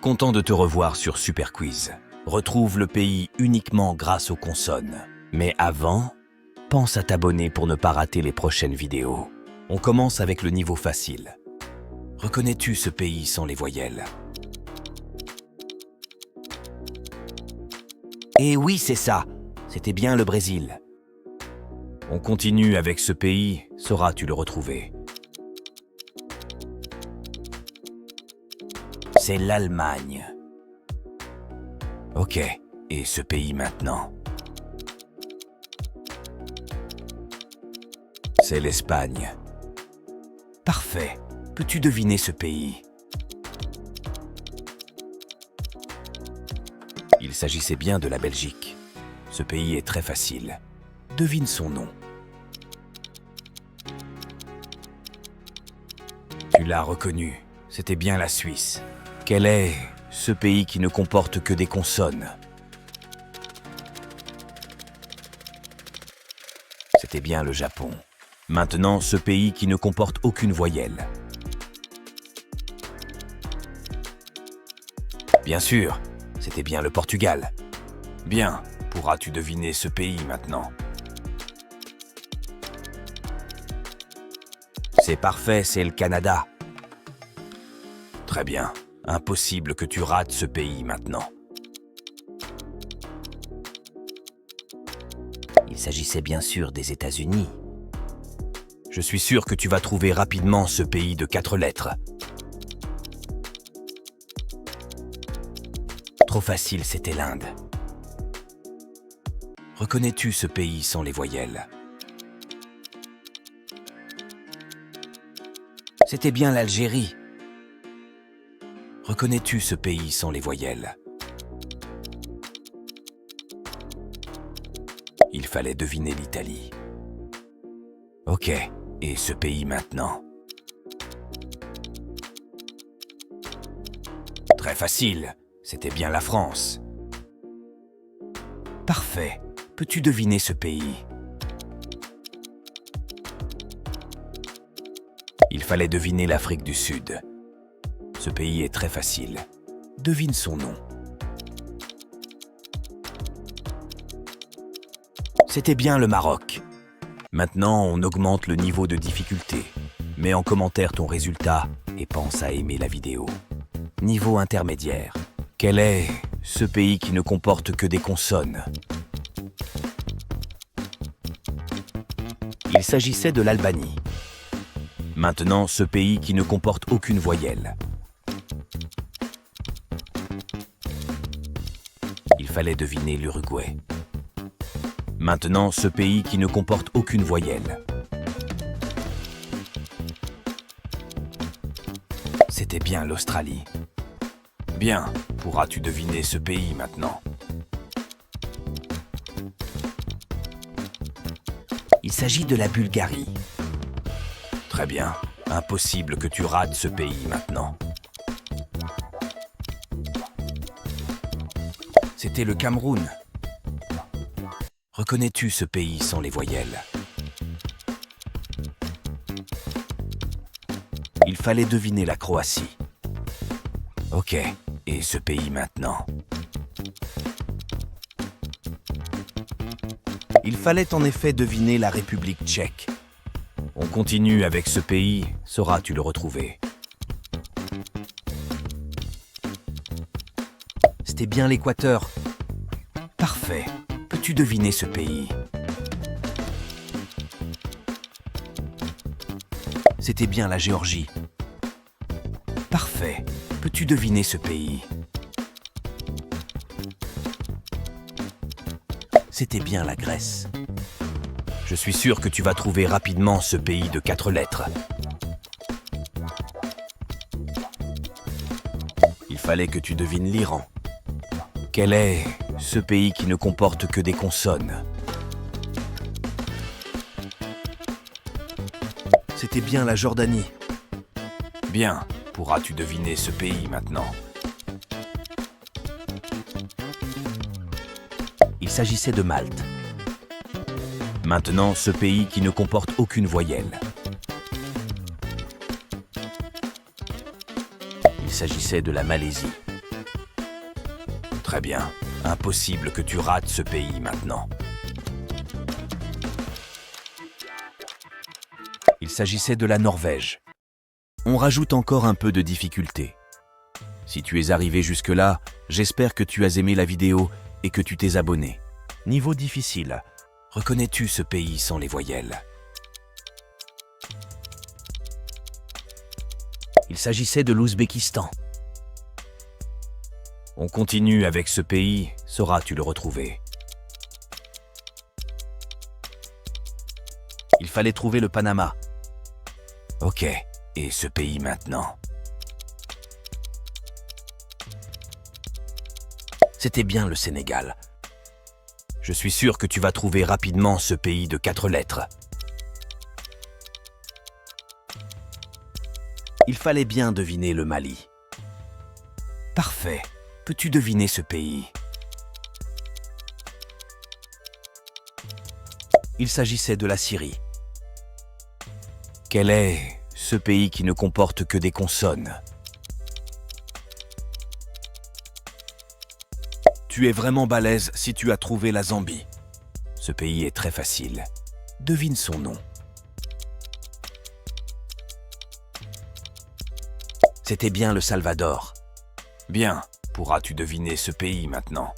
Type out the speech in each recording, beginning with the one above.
content de te revoir sur Super Quiz. Retrouve le pays uniquement grâce aux consonnes. Mais avant, pense à t'abonner pour ne pas rater les prochaines vidéos. On commence avec le niveau facile. Reconnais-tu ce pays sans les voyelles? Eh oui, c'est ça. C'était bien le Brésil. On continue avec ce pays, sauras-tu le retrouver? C'est l'Allemagne. Ok, et ce pays maintenant? C'est l'Espagne. Parfait. Peux-tu deviner ce pays? Il s'agissait bien de la Belgique. Ce pays est très facile. Devine son nom. Tu l'as reconnu. C'était bien la Suisse. Quel est ce pays qui ne comporte que des consonnes? C'était bien le Japon. Maintenant, ce pays qui ne comporte aucune voyelle. Bien sûr, c'était bien le Portugal. Bien, pourras-tu deviner ce pays maintenant? C'est parfait, c'est le Canada. Très bien, impossible que tu rates ce pays maintenant. Il s'agissait bien sûr des États-Unis. Je suis sûr que tu vas trouver rapidement ce pays de 4 lettres. Trop facile, c'était l'Inde. Reconnais-tu ce pays sans les voyelles? C'était bien l'Algérie. Reconnais-tu ce pays sans les voyelles? Il fallait deviner l'Italie. Ok, et ce pays maintenant? Très facile, c'était bien la France. Parfait, peux-tu deviner ce pays? Il fallait deviner l'Afrique du Sud. Ce pays est très facile. Devine son nom. C'était bien le Maroc. Maintenant, on augmente le niveau de difficulté. Mets en commentaire ton résultat et pense à aimer la vidéo. Niveau intermédiaire. Quel est ce pays qui ne comporte que des consonnes? Il s'agissait de l'Albanie. Maintenant, ce pays qui ne comporte aucune voyelle. Il fallait deviner l'Uruguay. Maintenant, ce pays qui ne comporte aucune voyelle. C'était bien l'Australie. Bien, pourras-tu deviner ce pays maintenant? Il s'agit de la Bulgarie. Très bien, impossible que tu rates ce pays maintenant. C'était le Cameroun. Reconnais-tu ce pays sans les voyelles? Il fallait deviner la Croatie. Ok, et ce pays maintenant? Il fallait en effet deviner la République tchèque. On continue avec ce pays, sauras-tu le retrouver? C'était bien l'Équateur. Parfait. Peux-tu deviner ce pays? C'était bien la Géorgie. Parfait. Peux-tu deviner ce pays? C'était bien la Grèce. Je suis sûr que tu vas trouver rapidement ce pays de 4 lettres. Il fallait que tu devines l'Iran. Quel est ce pays qui ne comporte que des consonnes? C'était bien la Jordanie. Bien, pourras-tu deviner ce pays maintenant? Il s'agissait de Malte. Maintenant, ce pays qui ne comporte aucune voyelle. Il s'agissait de la Malaisie. Très bien. Impossible que tu rates ce pays maintenant. Il s'agissait de la Norvège. On rajoute encore un peu de difficulté. Si tu es arrivé jusque-là, j'espère que tu as aimé la vidéo et que tu t'es abonné. Niveau difficile. Reconnais-tu ce pays sans les voyelles? Il s'agissait de l'Ouzbékistan. On continue avec ce pays, sauras-tu le retrouver? Il fallait trouver le Panama. Ok, et ce pays maintenant? C'était bien le Sénégal. Je suis sûr que tu vas trouver rapidement ce pays de 4 lettres. Il fallait bien deviner le Mali. Parfait. Peux-tu deviner ce pays? Il s'agissait de la Syrie. Quel est ce pays qui ne comporte que des consonnes? Tu es vraiment balèze si tu as trouvé la Zambie. Ce pays est très facile. Devine son nom. C'était bien le Salvador. Bien, pourras-tu deviner ce pays maintenant?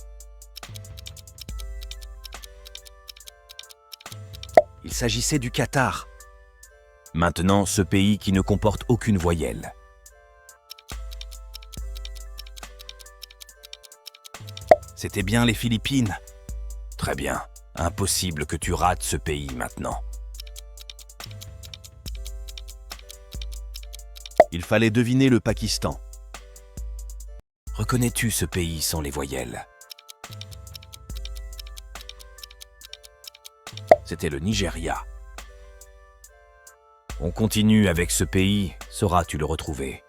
Il s'agissait du Qatar. Maintenant, ce pays qui ne comporte aucune voyelle. C'était bien les Philippines. Très bien. Impossible que tu rates ce pays maintenant. Il fallait deviner le Pakistan. Reconnais-tu ce pays sans les voyelles? C'était le Nigeria. On continue avec ce pays, sauras-tu le retrouver?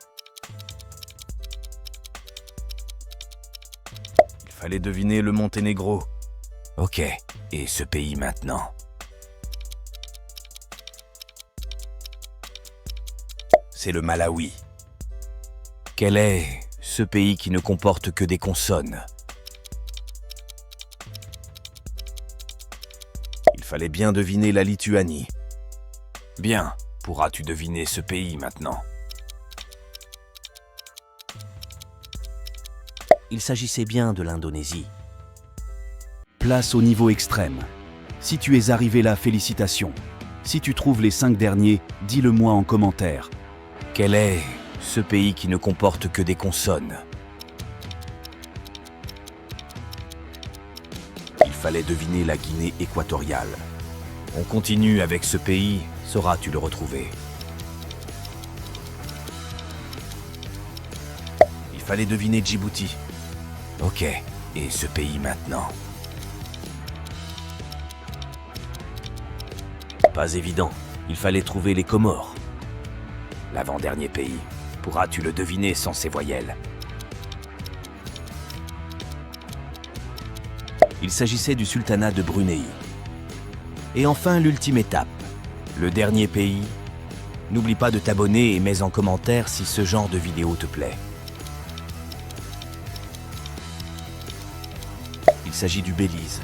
Il fallait deviner le Monténégro. Ok, et ce pays maintenant? C'est le Malawi. Quel est ce pays qui ne comporte que des consonnes? Il fallait bien deviner la Lituanie. Bien, pourras-tu deviner ce pays maintenant? Il s'agissait bien de l'Indonésie. Place au niveau extrême. Si tu es arrivé là, félicitations. Si tu trouves les 5 derniers, dis-le-moi en commentaire. Quel est ce pays qui ne comporte que des consonnes? Il fallait deviner la Guinée équatoriale. On continue avec ce pays, sauras-tu le retrouver? Il fallait deviner Djibouti. Ok, et ce pays maintenant? Pas évident, il fallait trouver les Comores. L'avant-dernier pays. Pourras-tu le deviner sans ces voyelles? Il s'agissait du sultanat de Brunei. Et enfin, l'ultime étape, le dernier pays. N'oublie pas de t'abonner et mets en commentaire si ce genre de vidéo te plaît. Il s'agit du Belize.